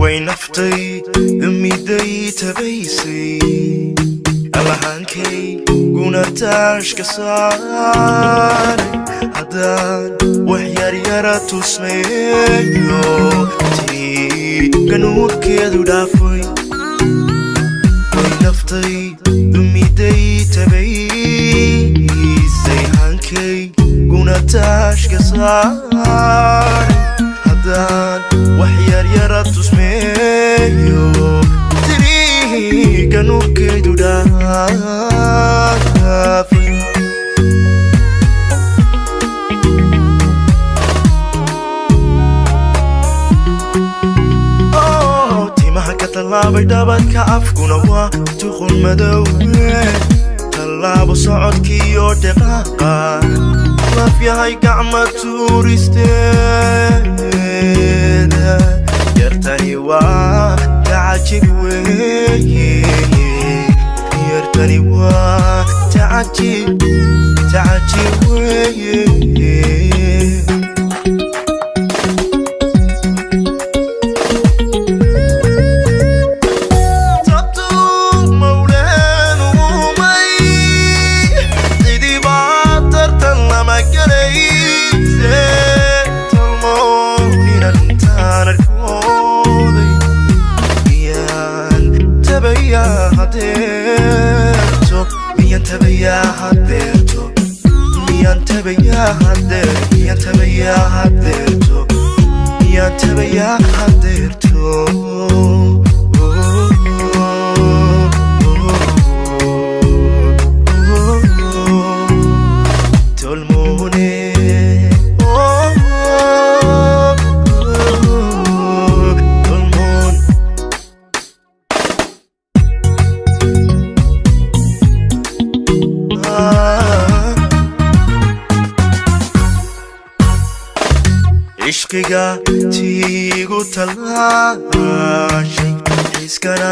way naftay miday tabaysay allahankay guna taashka saaray haddaan wax yaryara tusmeeyo tii ganuurkeedu dhaafay way naftay miday tabaysay hankay guna taashka saaray haddaan wax yaryara tusmeeyo tii ganuurkeedu dhaafay timaha ka tallaabay dhabadka afkuna waa tuqun madowge tallaabo socodkiiyo dhaqaaqa laf yahay gacma tuuristeeda yartani waa tacajib weeye yartani waa tacajib weeye ishqiga tiigu talaashay iskana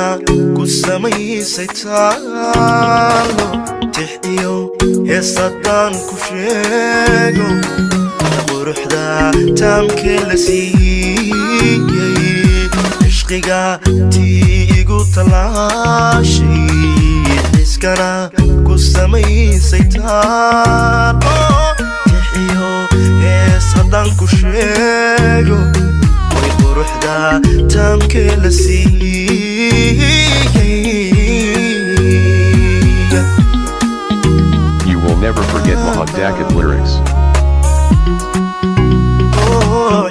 ku samaysay taalo tixdiyo heesadaan ku sheego quruxda taamkee la siiyey ishqiga tiigu talaashay iskana ku samaysay taalo heesadaan ku sheego way quruxda taamkee la siiyey. You will never forget Mahad Dakit lyrics.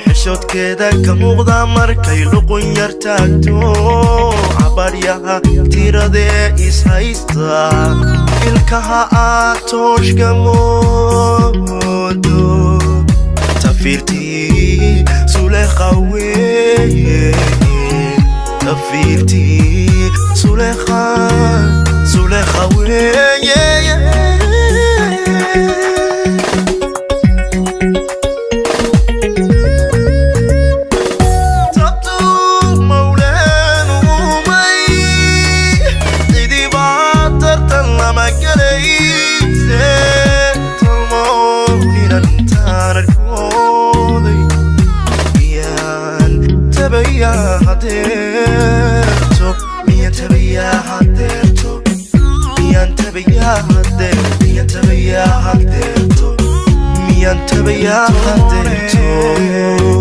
xishoodkeeda ka muuqda markay luqun yar taagto cabaryaha tiradee is haysta ilkaha aad tooshka moodo tafirtii sulekha weeye tafirtii sulekha weeye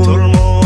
Tolmo,